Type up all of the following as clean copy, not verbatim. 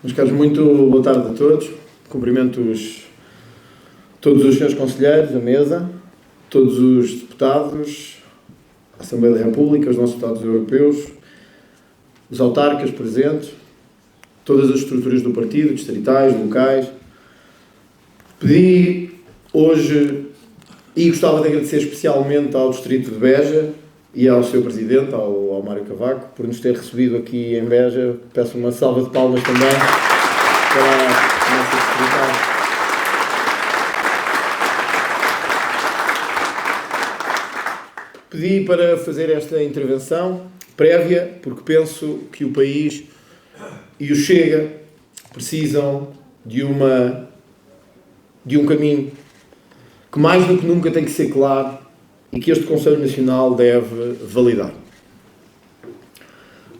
Meus caros, muito boa tarde a todos. Cumprimento todos os senhores conselheiros, a mesa, todos os deputados, a Assembleia da República, os nossos deputados europeus, os autarcas presentes, todas as estruturas do partido, distritais, locais. Pedi hoje, e gostava de agradecer especialmente ao Distrito de Beja e ao seu Presidente, ao Mário Cavaco, por nos ter recebido aqui em Beja. Peço uma salva de palmas também para a nossa secretária. Pedi para fazer esta intervenção prévia, porque penso que o país e o Chega precisam de um caminho que mais do que nunca tem que ser claro e que este Conselho Nacional deve validar.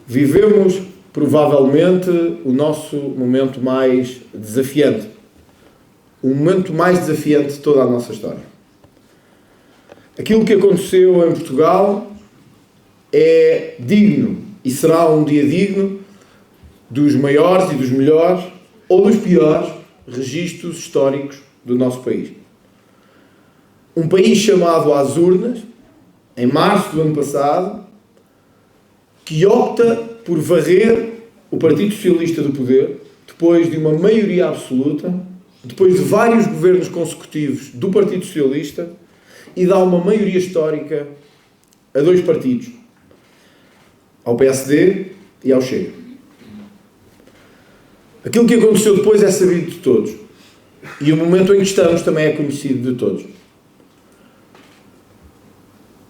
Vivemos, provavelmente, o nosso momento mais desafiante. O momento mais desafiante de toda a nossa história. Aquilo que aconteceu em Portugal é digno, e será um dia digno, dos maiores e dos melhores, ou dos piores, registros históricos do nosso país. Um país chamado às urnas, em março do ano passado, que opta por varrer o Partido Socialista do poder, depois de uma maioria absoluta, depois de vários governos consecutivos do Partido Socialista, e dá uma maioria histórica a dois partidos, ao PSD e ao Chega. Aquilo que aconteceu depois é sabido de todos, e o momento em que estamos também é conhecido de todos.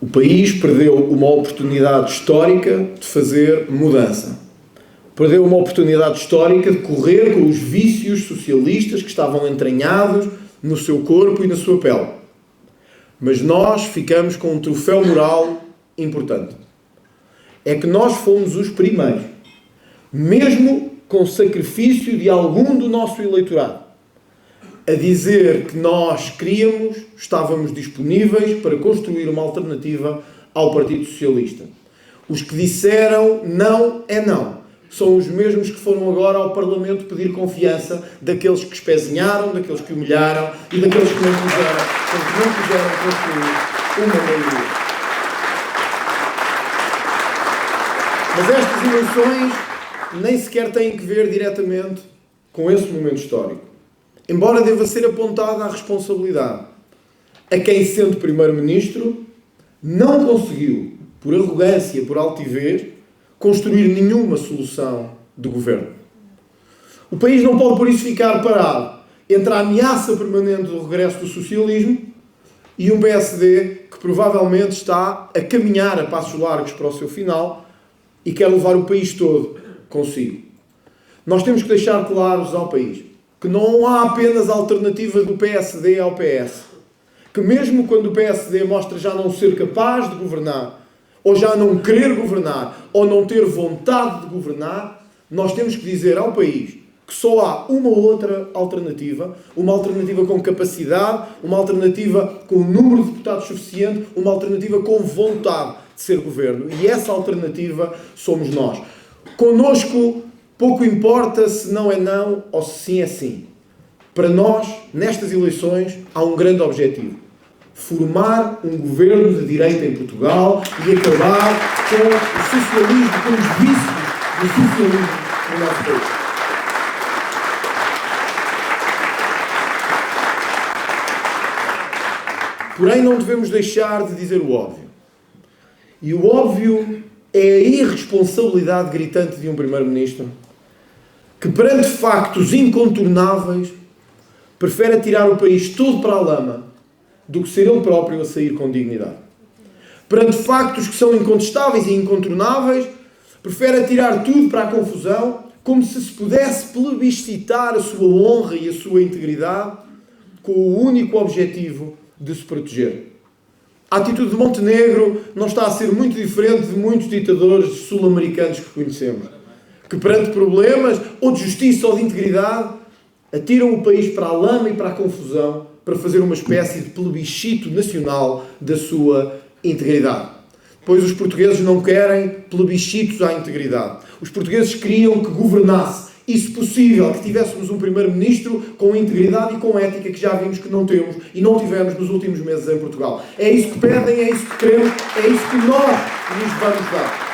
O país perdeu uma oportunidade histórica de fazer mudança. Perdeu uma oportunidade histórica de correr com os vícios socialistas que estavam entranhados no seu corpo e na sua pele. Mas nós ficamos com um troféu moral importante. É que nós fomos os primeiros, mesmo com sacrifício de algum do nosso eleitorado, a dizer que nós queríamos, estávamos disponíveis para construir uma alternativa ao Partido Socialista. Os que disseram não é não. São os mesmos que foram agora ao Parlamento pedir confiança daqueles que espezinharam, daqueles que humilharam e daqueles que não quiseram construir uma maioria. Mas estas eleições nem sequer têm que ver diretamente com esse momento histórico. Embora deva ser apontada a responsabilidade a quem, sendo Primeiro-Ministro, não conseguiu, por arrogância, por altivez, construir nenhuma solução de governo. O país não pode, por isso, ficar parado entre a ameaça permanente do regresso do socialismo e um PSD que provavelmente está a caminhar a passos largos para o seu final e quer levar o país todo consigo. Nós temos que deixar claros ao país que não há apenas alternativa do PSD ao PS. Que mesmo quando o PSD mostra já não ser capaz de governar, ou já não querer governar, ou não ter vontade de governar, nós temos que dizer ao país que só há uma outra alternativa, uma alternativa com capacidade, uma alternativa com um número de deputados suficiente, uma alternativa com vontade de ser governo. E essa alternativa somos nós. Connosco, pouco importa se não é não ou se sim é sim. Para nós, nestas eleições, há um grande objetivo. Formar um governo de direita em Portugal e acabar com o socialismo, com os vícios do socialismo no nosso país. Porém, não devemos deixar de dizer o óbvio. E o óbvio é a irresponsabilidade gritante de um Primeiro-Ministro que, perante factos incontornáveis, prefere atirar o país todo para a lama do que ser ele próprio a sair com dignidade. Perante factos que são incontestáveis e incontornáveis, prefere atirar tudo para a confusão, como se pudesse plebiscitar a sua honra e a sua integridade com o único objetivo de se proteger. A atitude de Montenegro não está a ser muito diferente de muitos ditadores sul-americanos que conhecemos, que perante problemas ou de justiça ou de integridade atiram o país para a lama e para a confusão para fazer uma espécie de plebiscito nacional da sua integridade. Pois os portugueses não querem plebiscitos à integridade. Os portugueses queriam que governasse e, se possível, que tivéssemos um primeiro-ministro com integridade e com ética, que já vimos que não temos e não tivemos nos últimos meses em Portugal. É isso que pedem, é isso que queremos, é isso que nós lhes vamos dar.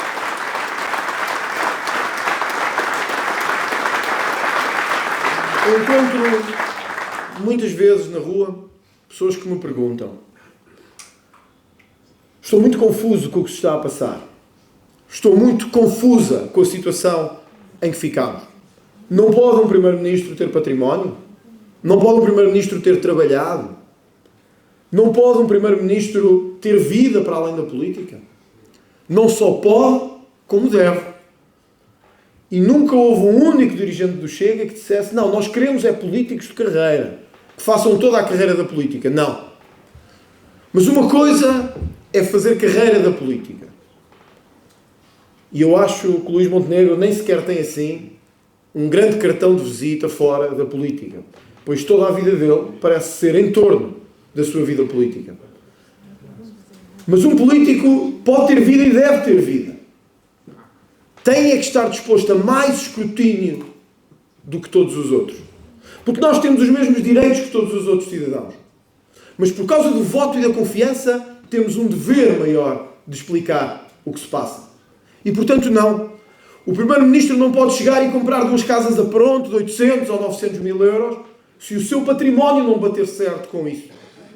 Eu encontro muitas vezes na rua pessoas que me perguntam: estou muito confuso com o que se está a passar. Estou muito confusa com a situação em que ficamos. Não pode um primeiro-ministro ter património? Não pode um primeiro-ministro ter trabalhado? Não pode um primeiro-ministro ter vida para além da política? Não só pode, como deve. E nunca houve um único dirigente do Chega que dissesse: não, nós queremos é políticos de carreira, que façam toda a carreira da política. Não. Mas uma coisa é fazer carreira da política. E eu acho que o Luís Montenegro nem sequer tem assim um grande cartão de visita fora da política, pois toda a vida dele parece ser em torno da sua vida política. Mas um político pode ter vida e deve ter vida. Tem é que estar disposto a mais escrutínio do que todos os outros. Porque nós temos os mesmos direitos que todos os outros cidadãos. Mas por causa do voto e da confiança, temos um dever maior de explicar o que se passa. E portanto não. O primeiro-ministro não pode chegar e comprar 2 casas a pronto de 800 ou 900 mil euros se o seu património não bater certo com isso.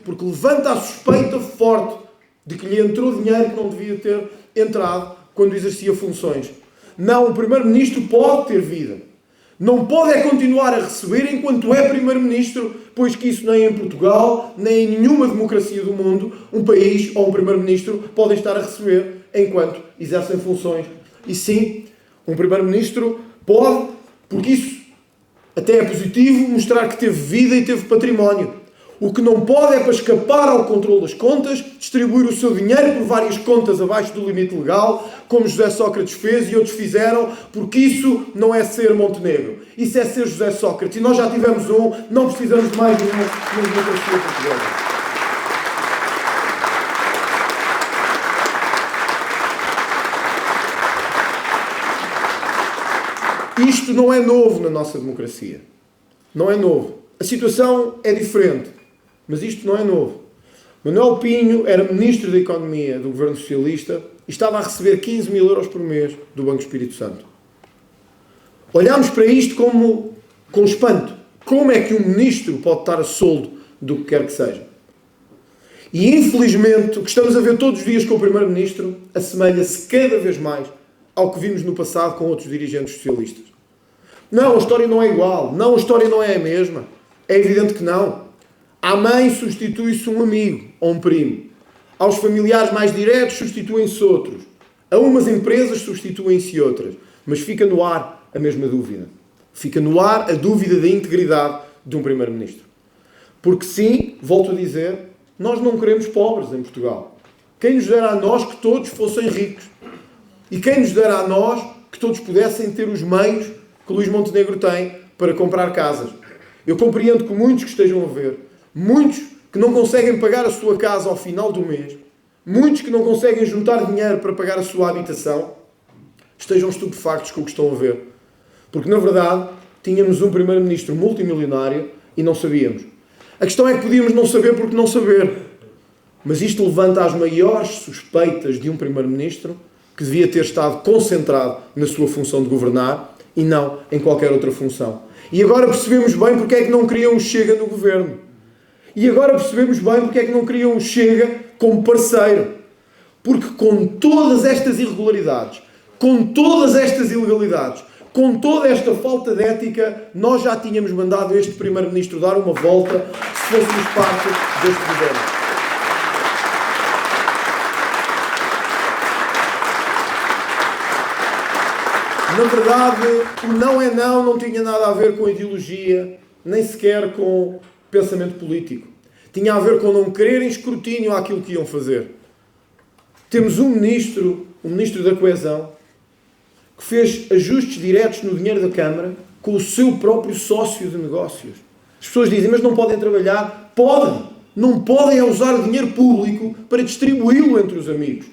Porque levanta a suspeita forte de que lhe entrou dinheiro que não devia ter entrado quando exercia funções. Não, o primeiro-ministro pode ter vida. Não pode é continuar a receber enquanto é primeiro-ministro, pois que isso nem em Portugal, nem em nenhuma democracia do mundo, um país ou um primeiro-ministro podem estar a receber enquanto exercem funções. E sim, um primeiro-ministro pode, porque isso até é positivo, mostrar que teve vida e teve património. O que não pode é, para escapar ao controle das contas, distribuir o seu dinheiro por várias contas abaixo do limite legal, como José Sócrates fez e outros fizeram, porque isso não é ser Montenegro. Isso é ser José Sócrates. E nós já tivemos um, não precisamos de mais nenhum na democracia portuguesa. Isto não é novo na nossa democracia. Não é novo. A situação é diferente, mas isto não é novo. Manuel Pinho era Ministro da Economia do Governo Socialista e estava a receber 15 mil euros por mês do Banco Espírito Santo. Olhámos para isto com espanto. Como é que um ministro pode estar a soldo do que quer que seja? E infelizmente o que estamos a ver todos os dias com o Primeiro-Ministro assemelha-se cada vez mais ao que vimos no passado com outros dirigentes socialistas. Não, a história não é igual. Não, a história não é a mesma. É evidente que não. À mãe substitui-se um amigo ou um primo. Aos familiares mais diretos substituem-se outros. A umas empresas substituem-se outras. Mas fica no ar a mesma dúvida. Fica no ar a dúvida da integridade de um primeiro-ministro. Porque sim, volto a dizer, nós não queremos pobres em Portugal. Quem nos dera a nós que todos fossem ricos. E quem nos dera a nós que todos pudessem ter os meios que o Luís Montenegro tem para comprar casas. Eu compreendo que muitos que estejam a ver, muitos que não conseguem pagar a sua casa ao final do mês, muitos que não conseguem juntar dinheiro para pagar a sua habitação, estejam estupefactos com o que estão a ver. Porque, na verdade, tínhamos um primeiro-ministro multimilionário e não sabíamos. A questão é que podíamos não saber porque não saber. Mas isto levanta as maiores suspeitas de um primeiro-ministro que devia ter estado concentrado na sua função de governar e não em qualquer outra função. E agora percebemos bem porque é que não queriam um Chega no governo. E agora percebemos bem porque é que não queriam um Chega como parceiro. Porque com todas estas irregularidades, com todas estas ilegalidades, com toda esta falta de ética, nós já tínhamos mandado este primeiro-ministro dar uma volta se fôssemos parte deste governo. Na verdade, o não é não tinha nada a ver com ideologia, nem sequer com pensamento político. Tinha a ver com não quererem escrutínio àquilo que iam fazer. Temos um ministro, o Ministro da Coesão, que fez ajustes diretos no dinheiro da Câmara com o seu próprio sócio de negócios. As pessoas dizem, mas não podem trabalhar? Podem! Não podem usar o dinheiro público para distribuí-lo entre os amigos.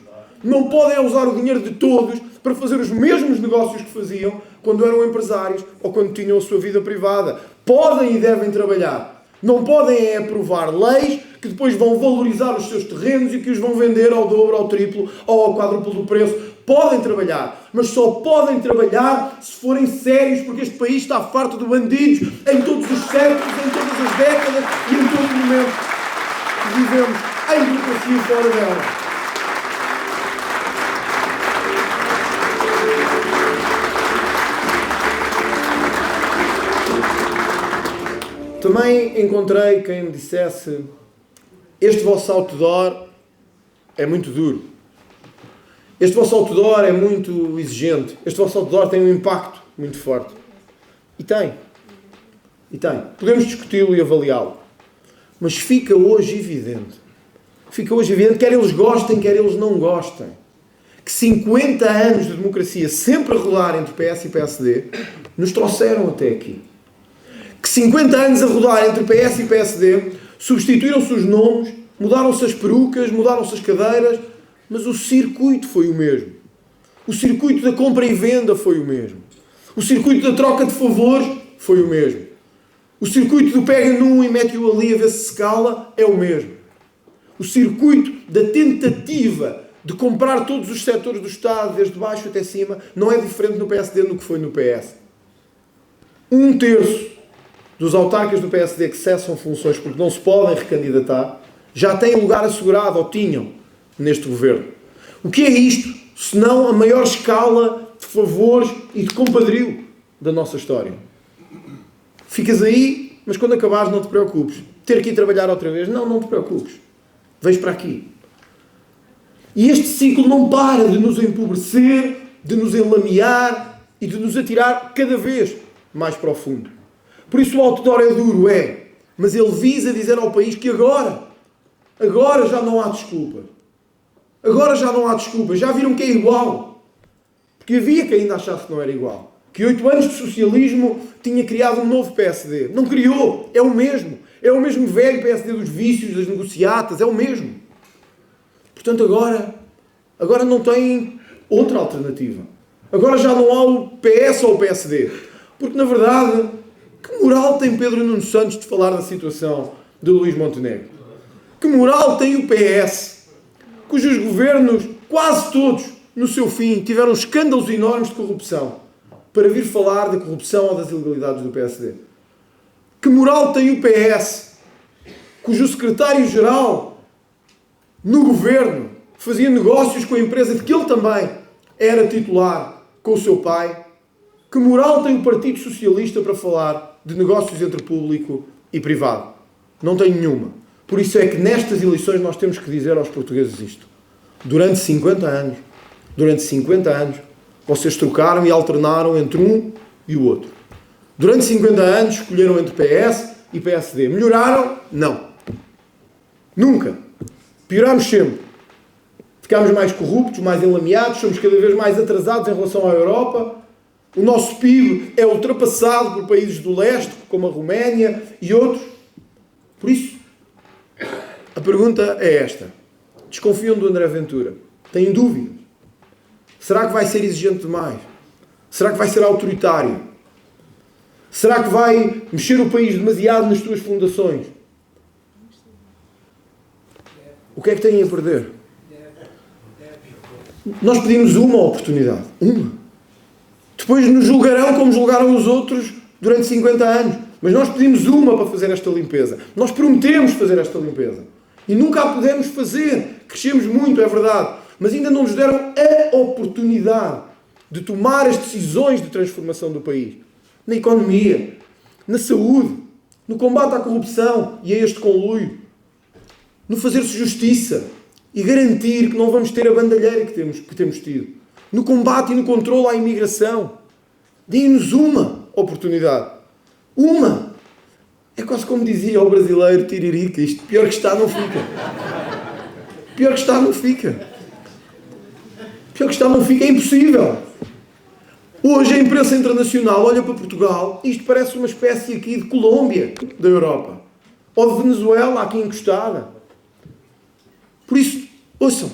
Não podem usar o dinheiro de todos para fazer os mesmos negócios que faziam quando eram empresários ou quando tinham a sua vida privada. Podem e devem trabalhar. Não podem aprovar leis que depois vão valorizar os seus terrenos e que os vão vender ao dobro, ao triplo ou ao quádruplo do preço. Podem trabalhar, mas só podem trabalhar se forem sérios, porque este país está farto de bandidos em todos os séculos, em todas as décadas e em todo o momento que vivemos em democracia e fora dela. Também encontrei quem me dissesse: este vosso outdoor é muito duro. Este vosso outdoor é muito exigente. Este vosso outdoor tem um impacto muito forte. E tem. E tem. Podemos discuti-lo e avaliá-lo. Mas fica hoje evidente, quer eles gostem, quer eles não gostem, que 50 anos de democracia sempre a rodar entre PS e PSD nos trouxeram até aqui. Que 50 anos a rodar entre PS e PSD substituíram-se os nomes, mudaram-se as perucas, mudaram-se as cadeiras, mas o circuito foi o mesmo. O circuito da compra e venda foi o mesmo. O circuito da troca de favores foi o mesmo. O circuito do pega num e mete-o ali a ver se cala é o mesmo. O circuito da tentativa de comprar todos os setores do Estado, desde baixo até cima, não é diferente no PSD do que foi no PS. 1/3 dos autarcas do PSD que cessam funções porque não se podem recandidatar já têm lugar assegurado, ou tinham, neste governo. O que é isto, senão a maior escala de favores e de compadrio da nossa história? Ficas aí, mas quando acabares não te preocupes. Ter que ir trabalhar outra vez? Não te preocupes. Vens para aqui. E este ciclo não para de nos empobrecer, de nos enlamear e de nos atirar cada vez mais para o fundo. Por isso o outdoor é duro, mas ele visa dizer ao país que agora já não há desculpa. Agora já não há desculpa. Já viram que é igual. Porque havia que ainda achasse que não era igual. Que 8 anos de socialismo tinha criado um novo PSD. Não criou. É o mesmo. É o mesmo velho PSD dos vícios, das negociatas. É o mesmo. Portanto, agora não tem outra alternativa. Agora já não há o PS ou o PSD. Porque, na verdade, que moral tem Pedro Nuno Santos de falar da situação de Luís Montenegro? Que moral tem o PS, cujos governos, quase todos, no seu fim, tiveram escândalos enormes de corrupção, para vir falar da corrupção ou das ilegalidades do PSD? Que moral tem o PS, cujo secretário-geral, no governo, fazia negócios com a empresa de que ele também era titular com o seu pai? Que moral tem o Partido Socialista para falar de negócios entre público e privado? Não tem nenhuma. Por isso é que nestas eleições nós temos que dizer aos portugueses isto. Durante 50 anos, vocês trocaram e alternaram entre um e o outro. Durante 50 anos escolheram entre PS e PSD. Melhoraram? Não. Nunca. Piorámos sempre. Ficámos mais corruptos, mais enlameados, somos cada vez mais atrasados em relação à Europa. O nosso PIB é ultrapassado por países do leste, como a Roménia e outros. Por isso, a pergunta é esta. Desconfiam do André Ventura? Têm dúvidas? Será que vai ser exigente demais? Será que vai ser autoritário? Será que vai mexer o país demasiado nas suas fundações? O que é que têm a perder? Nós pedimos uma oportunidade. Uma. Depois nos julgarão como julgaram os outros durante 50 anos. Mas nós pedimos uma para fazer esta limpeza. Nós prometemos fazer esta limpeza. E nunca a pudemos fazer. Crescemos muito, é verdade. Mas ainda não nos deram a oportunidade de tomar as decisões de transformação do país. Na economia, na saúde, no combate à corrupção e a este conluio. No fazer-se justiça e garantir que não vamos ter a bandalheira que temos tido. No combate e no controle à imigração. Deem-nos uma oportunidade. Uma! É quase como dizia o brasileiro Tiririca. Isto pior que está não fica. Pior que está não fica. Pior que está não fica. É impossível. Hoje a imprensa internacional olha para Portugal e isto parece uma espécie aqui de Colômbia da Europa. Ou de Venezuela aqui encostada. Por isso, ouçam.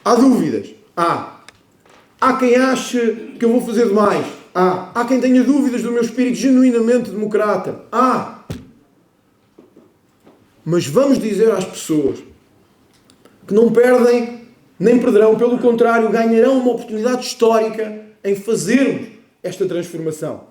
Há dúvidas? Há Há quem ache que eu vou fazer demais. Há quem tenha dúvidas do meu espírito genuinamente democrata. Mas vamos dizer às pessoas que não perdem nem perderão, pelo contrário, ganharão uma oportunidade histórica em fazermos esta transformação.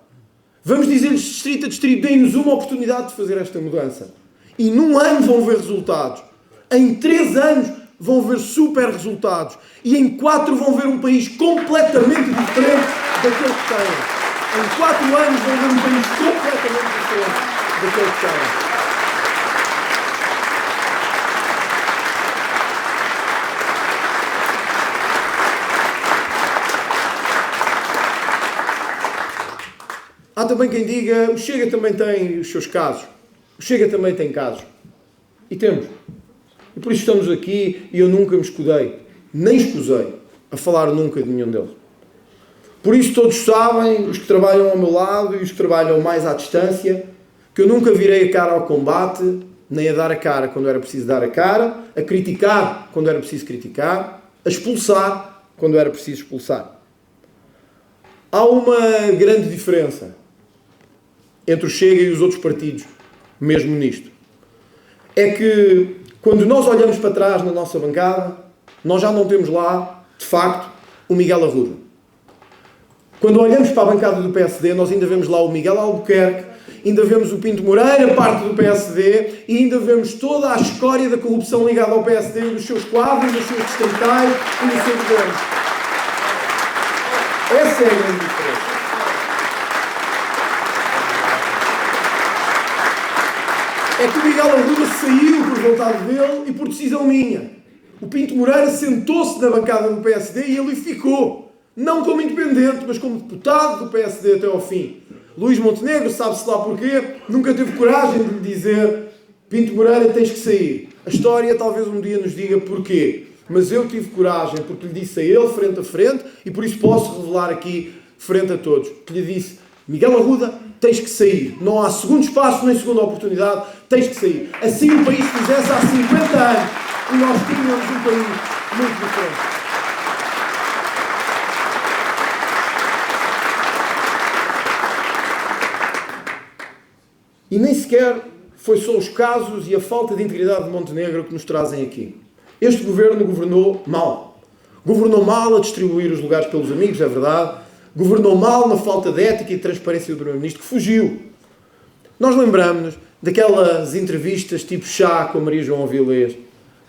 Vamos dizer-lhes distrito a distrito, deem-nos uma oportunidade de fazer esta mudança. E num ano vão ver resultados. Em 3 anos vão ver super resultados. E em 4 vão ver um país completamente diferente daquele que têm. Em 4 anos vão ver um país completamente diferente daquele que têm. Há também quem diga, o Chega também tem os seus casos. O Chega também tem casos. E temos. E por isso estamos aqui e eu nunca me escudei, nem escusei, a falar nunca de nenhum deles. Por isso todos sabem, os que trabalham ao meu lado e os que trabalham mais à distância, que eu nunca virei a cara ao combate, nem a dar a cara quando era preciso dar a cara, a criticar quando era preciso criticar, a expulsar quando era preciso expulsar. Há uma grande diferença entre o Chega e os outros partidos, mesmo nisto. É que, quando nós olhamos para trás na nossa bancada, nós já não temos lá, de facto, o Miguel Arruda. Quando olhamos para a bancada do PSD, nós ainda vemos lá o Miguel Albuquerque, ainda vemos o Pinto Moreira, parte do PSD, e ainda vemos toda a escória da corrupção ligada ao PSD, nos seus quadros, nos seus distritais e nos seus governos. Essa é a grande diferença. É que o Miguel Arruda saiu por vontade dele e por decisão minha. O Pinto Moreira sentou-se na bancada do PSD e ali ficou. Não como independente, mas como deputado do PSD até ao fim. Luís Montenegro, sabe-se lá porquê, nunca teve coragem de lhe dizer: Pinto Moreira, tens que sair. A história talvez um dia nos diga porquê. Mas eu tive coragem porque lhe disse a ele frente a frente e por isso posso revelar aqui frente a todos. Que lhe disse: Miguel Arruda, tens que sair. Não há segundo espaço nem segunda oportunidade. Tens que sair. Assim o país fizesse há 50 anos e nós tínhamos um país muito diferente. E nem sequer foi só os casos e a falta de integridade de Montenegro que nos trazem aqui. Este governo governou mal. Governou mal a distribuir os lugares pelos amigos, é verdade. Governou mal na falta de ética e transparência do Primeiro-Ministro, que fugiu. Nós lembramos-nos daquelas entrevistas tipo chá com Maria João Avilés,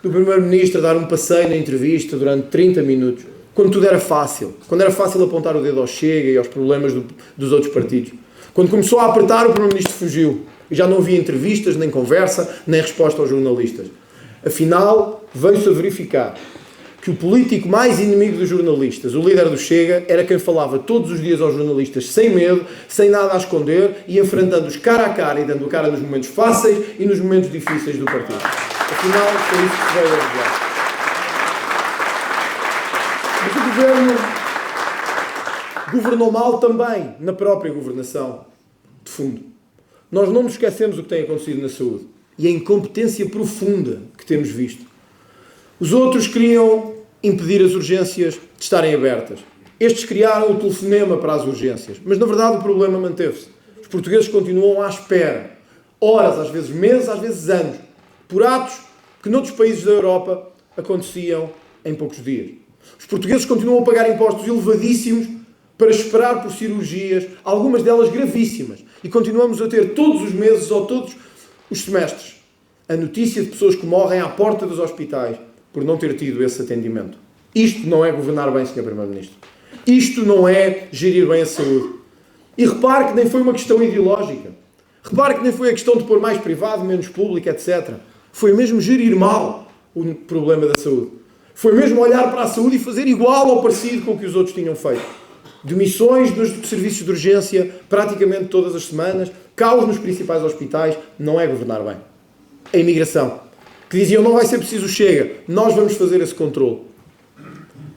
do Primeiro-Ministro a dar um passeio na entrevista durante 30 minutos, quando tudo era fácil. Quando era fácil apontar o dedo ao Chega e aos problemas dos outros partidos. Quando começou a apertar, o Primeiro-Ministro fugiu. E já não havia entrevistas, nem conversa, nem resposta aos jornalistas. Afinal, veio-se a verificar que o político mais inimigo dos jornalistas, o líder do Chega, era quem falava todos os dias aos jornalistas sem medo, sem nada a esconder e enfrentando-os cara a cara e dando a cara nos momentos fáceis e nos momentos difíceis do partido. Afinal, foi isso que se veio a revelar. Mas o governo governou mal também na própria governação de fundo. Nós não nos esquecemos do que tem acontecido na saúde e a incompetência profunda que temos visto. Os outros queriam impedir as urgências de estarem abertas. Estes criaram o telefonema para as urgências. Mas, na verdade, o problema manteve-se. Os portugueses continuam à espera. Horas, às vezes meses, às vezes anos. Por atos que noutros países da Europa aconteciam em poucos dias. Os portugueses continuam a pagar impostos elevadíssimos para esperar por cirurgias, algumas delas gravíssimas. E continuamos a ter todos os meses ou todos os semestres a notícia de pessoas que morrem à porta dos hospitais por não ter tido esse atendimento. Isto não é governar bem, Sr. Primeiro-Ministro. Isto não é gerir bem a saúde. E repare que nem foi uma questão ideológica. Repare que nem foi a questão de pôr mais privado, menos público, etc. Foi mesmo gerir mal o problema da saúde. Foi mesmo olhar para a saúde e fazer igual ou parecido com o que os outros tinham feito. Demissões nos serviços de urgência praticamente todas as semanas, caos nos principais hospitais, não é governar bem. A imigração, que diziam não vai ser preciso Chega, nós vamos fazer esse controle.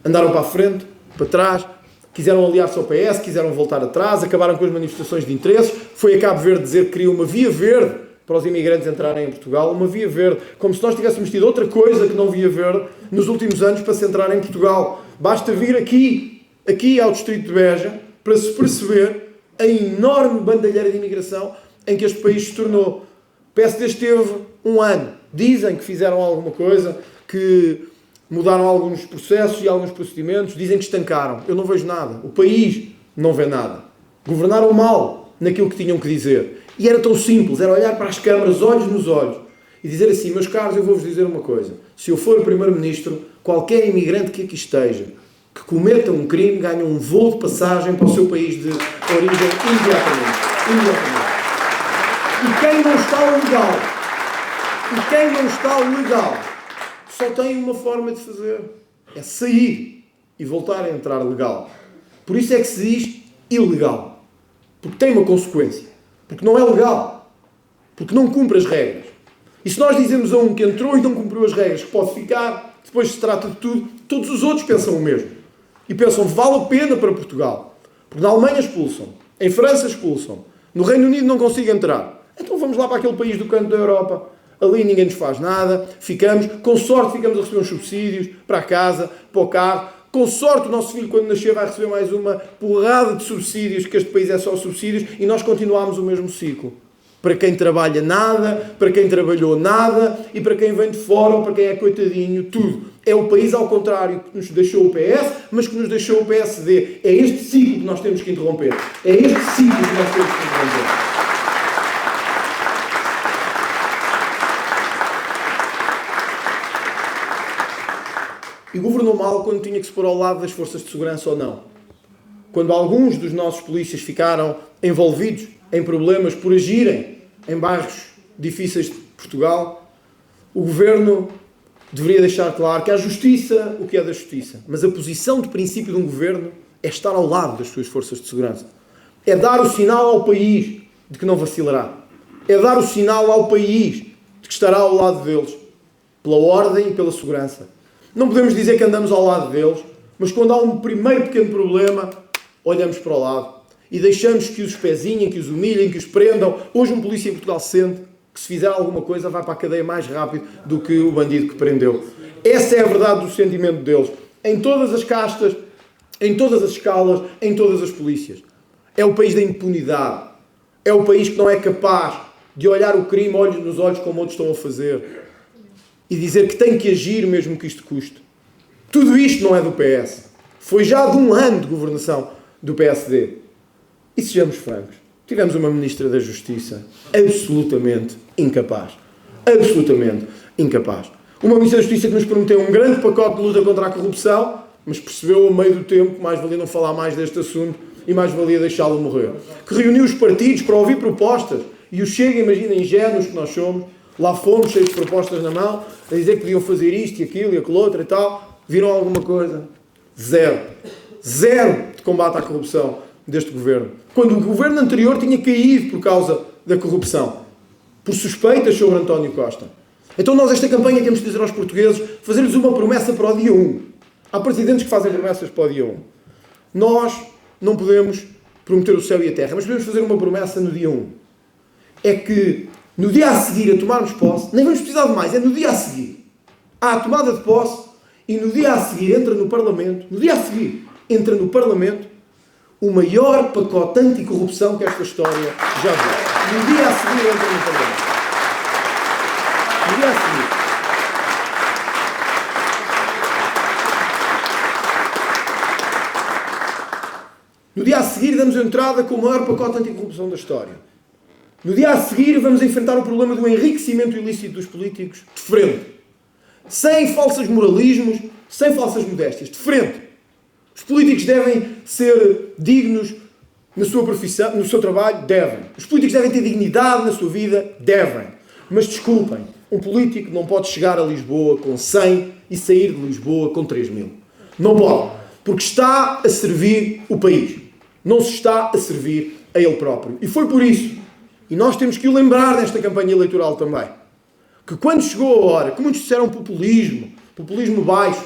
Andaram para a frente, para trás, quiseram aliar-se ao PS, quiseram voltar atrás, acabaram com as manifestações de interesses, foi a Cabo Verde dizer que queria uma via verde para os imigrantes entrarem em Portugal, uma via verde, como se nós tivéssemos tido outra coisa que não via verde nos últimos anos para se entrar em Portugal. Basta vir aqui aqui ao distrito de Beja para se perceber a enorme bandalheira de imigração em que este país se tornou. O PSD esteve um ano. Dizem que fizeram alguma coisa, que mudaram alguns processos e alguns procedimentos, dizem que estancaram. Eu não vejo nada. O país não vê nada. Governaram mal naquilo que tinham que dizer. E era tão simples, era olhar para as câmaras, olhos nos olhos, e dizer assim: meus caros, eu vou-vos dizer uma coisa. Se eu for o primeiro-ministro, qualquer imigrante que aqui esteja, que cometa um crime, ganha um voo de passagem para o seu país de origem imediatamente. E quem não está legal, só tem uma forma de fazer. É sair e voltar a entrar legal. Por isso é que se diz ilegal. Porque tem uma consequência. Porque não é legal. Porque não cumpre as regras. E se nós dizemos a um que entrou e não cumpriu as regras, que pode ficar, depois se trata de tudo, todos os outros pensam o mesmo. E pensam, vale a pena para Portugal. Porque na Alemanha expulsam. Em França expulsam. No Reino Unido não consigo entrar. Então vamos lá para aquele país do canto da Europa. Ali ninguém nos faz nada. Ficamos, com sorte ficamos a receber uns subsídios para a casa, para o carro. Com sorte o nosso filho, quando nascer, vai receber mais uma porrada de subsídios, que este país é só subsídios, e nós continuamos o mesmo ciclo. Para quem trabalha nada, para quem trabalhou nada, e para quem vem de fora, ou para quem é coitadinho, tudo. É o país ao contrário que nos deixou o PS, mas que nos deixou o PSD. É este ciclo que nós temos que interromper. É este ciclo que nós temos que interromper. E governou mal quando tinha que se pôr ao lado das forças de segurança ou não. Quando alguns dos nossos polícias ficaram envolvidos em problemas por agirem em bairros difíceis de Portugal, o governo deveria deixar claro que há justiça, o que é da justiça. Mas a posição de princípio de um governo é estar ao lado das suas forças de segurança. É dar o sinal ao país de que não vacilará. É dar o sinal ao país de que estará ao lado deles, pela ordem e pela segurança. Não podemos dizer que andamos ao lado deles, mas quando há um primeiro pequeno problema, olhamos para o lado e deixamos que os pezinhem, que os humilhem, que os prendam. Hoje um polícia em Portugal sente que se fizer alguma coisa vai para a cadeia mais rápido do que o bandido que prendeu. Essa é a verdade do sentimento deles. Em todas as castas, em todas as escalas, em todas as polícias. É o país da impunidade. É o país que não é capaz de olhar o crime olhos nos olhos como outros estão a fazer. E dizer que tem que agir mesmo que isto custe. Tudo isto não é do PS. Foi já de um ano de governação do PSD. E sejamos francos, tivemos uma Ministra da Justiça absolutamente incapaz. Absolutamente incapaz. Uma Ministra da Justiça que nos prometeu um grande pacote de luta contra a corrupção, mas percebeu ao meio do tempo que mais valia não falar mais deste assunto e mais valia deixá-lo morrer. Que reuniu os partidos para ouvir propostas. E o Chega, imaginem, ingênuos que nós somos, lá fomos cheios de propostas na mão, a dizer que podiam fazer isto e aquilo e aquilo outro e tal. Viram alguma coisa? Zero. Zero de combate à corrupção deste governo. Quando o governo anterior tinha caído por causa da corrupção. Por suspeitas sobre António Costa. Então nós, esta campanha, temos de dizer aos portugueses, fazer-lhes uma promessa para o dia 1. Há presidentes que fazem promessas para o dia 1. Nós não podemos prometer o céu e a terra, mas podemos fazer uma promessa no dia 1. É que no dia a seguir a tomarmos posse, nem vamos precisar de mais, é no dia a seguir. Há a tomada de posse e no dia a seguir entra no Parlamento, o maior pacote anticorrupção que esta história já viu. No dia a seguir entra no Parlamento. No dia a seguir. No dia a seguir damos entrada com o maior pacote anticorrupção da história. No dia a seguir vamos enfrentar o problema do enriquecimento ilícito dos políticos de frente. Sem falsos moralismos, sem falsas modéstias. De frente. Os políticos devem ser dignos na sua profissão, no seu trabalho? Devem. Os políticos devem ter dignidade na sua vida? Devem. Mas desculpem, um político não pode chegar a Lisboa com 100 e sair de Lisboa com 3.000. Não pode. Porque está a servir o país. Não se está a servir a ele próprio. E foi por isso. E nós temos que o lembrar nesta campanha eleitoral também. Que quando chegou a hora, que muitos disseram populismo baixo,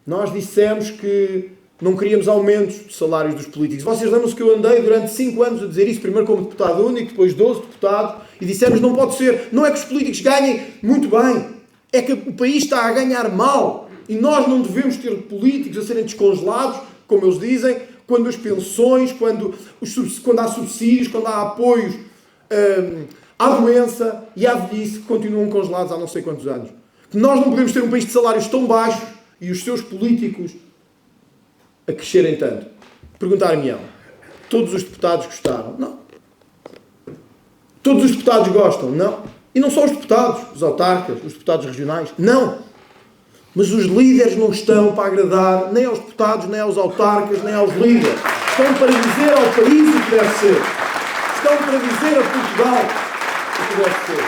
nós dissemos que não queríamos aumentos de salários dos políticos. Vocês lembram-se que eu andei durante 5 anos a dizer isso, primeiro como deputado único, depois 12 deputados, e dissemos não pode ser. Não é que os políticos ganhem muito bem, é que o país está a ganhar mal. E nós não devemos ter políticos a serem descongelados como eles dizem, quando as pensões, quando há subsídios, quando há apoios à doença e à velhice que continuam congelados há não sei quantos anos. Que nós não podemos ter um país de salários tão baixos e os seus políticos a crescerem tanto. Perguntar-me-ão, todos os deputados gostaram? Não. Todos os deputados gostam? Não. E não só os deputados, os autarcas, os deputados regionais? Não. Mas os líderes não estão para agradar nem aos deputados, nem aos autarcas, nem aos líderes. Estão para dizer ao país o que deve ser. Estão para dizer a Portugal o que deve ser.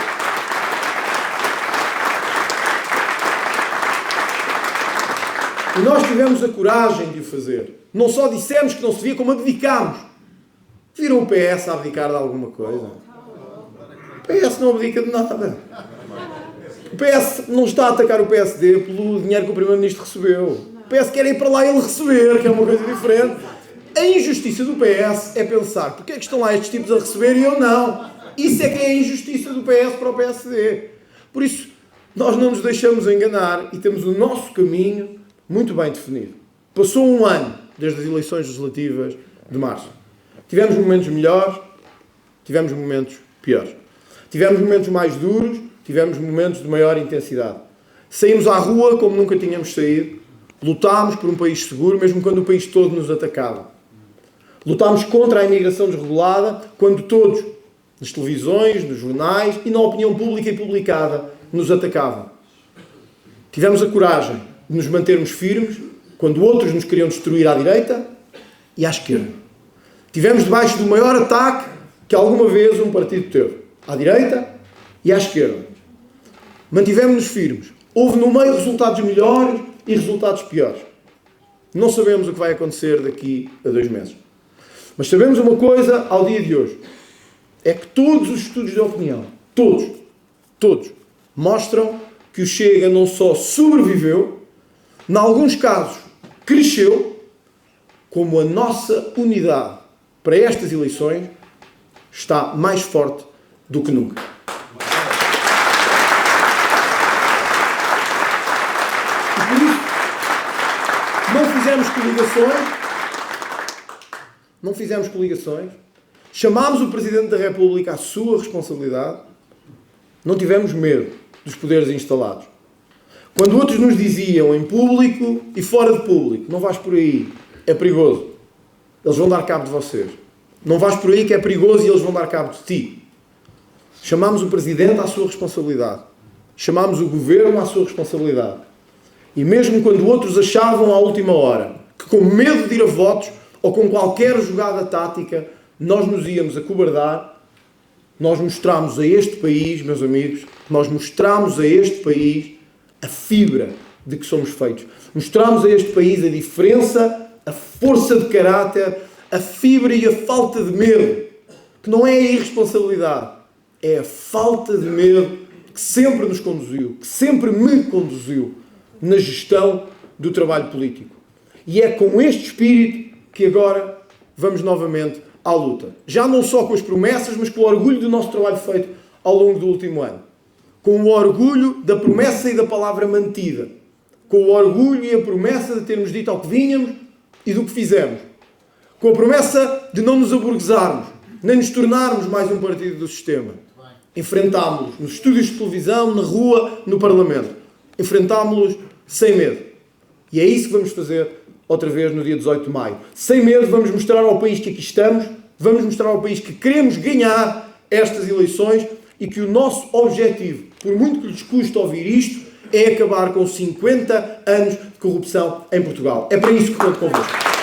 E nós tivemos a coragem de o fazer. Não só dissemos que não se via, como abdicámos. Viram o PS a abdicar de alguma coisa? O PS não abdica de nada. O PS não está a atacar o PSD pelo dinheiro que o Primeiro-Ministro recebeu. O PS quer ir para lá e ele receber, que é uma coisa diferente. A injustiça do PS é pensar porque é que estão lá estes tipos a receber e eu não. Isso é que é a injustiça do PS para o PSD. Por isso, nós não nos deixamos enganar e temos o nosso caminho muito bem definido. Passou um ano desde as eleições legislativas de março. Tivemos momentos melhores, tivemos momentos piores. Tivemos momentos mais duros, tivemos momentos de maior intensidade. Saímos à rua como nunca tínhamos saído. Lutámos por um país seguro, mesmo quando o país todo nos atacava. Lutámos contra a imigração desregulada, quando todos, nas televisões, nos jornais e na opinião pública e publicada, nos atacavam. Tivemos a coragem de nos mantermos firmes, quando outros nos queriam destruir à direita e à esquerda. Tivemos debaixo do maior ataque que alguma vez um partido teve. À direita e à esquerda. Mantivemos-nos firmes. Houve no meio resultados melhores e resultados piores. Não sabemos o que vai acontecer daqui a 2 meses. Mas sabemos uma coisa ao dia de hoje. É que todos os estudos de opinião, todos, mostram que o Chega não só sobreviveu, em alguns casos cresceu, como a nossa unidade para estas eleições está mais forte do que nunca. E por isso, não fizemos coligações, chamámos o Presidente da República à sua responsabilidade, não tivemos medo dos poderes instalados. Quando outros nos diziam em público e fora de público, não vais por aí, é perigoso, eles vão dar cabo de vocês. Não vais por aí que é perigoso e eles vão dar cabo de ti. Chamámos o Presidente à sua responsabilidade. Chamámos o Governo à sua responsabilidade. E mesmo quando outros achavam à última hora que com medo de ir a votos ou com qualquer jogada tática nós nos íamos acobardar, nós mostramos a este país, meus amigos, nós mostramos a este país a fibra de que somos feitos. Mostramos a este país a diferença, a força de caráter, a fibra e a falta de medo, que não é a irresponsabilidade, é a falta de medo que sempre nos conduziu, que sempre me conduziu na gestão do trabalho político. E é com este espírito que agora vamos novamente à luta. Já não só com as promessas, mas com o orgulho do nosso trabalho feito ao longo do último ano. Com o orgulho da promessa e da palavra mantida. Com o orgulho e a promessa de termos dito ao que vínhamos e do que fizemos. Com a promessa de não nos aburguesarmos, nem nos tornarmos mais um partido do sistema. Enfrentámos-los nos estúdios de televisão, na rua, no Parlamento. Enfrentámos-los sem medo. E é isso que vamos fazer outra vez no dia 18 de maio. Sem medo, vamos mostrar ao país que aqui estamos, vamos mostrar ao país que queremos ganhar estas eleições e que o nosso objetivo, por muito que lhes custe ouvir isto, é acabar com 50 anos de corrupção em Portugal. É para isso que conto convosco.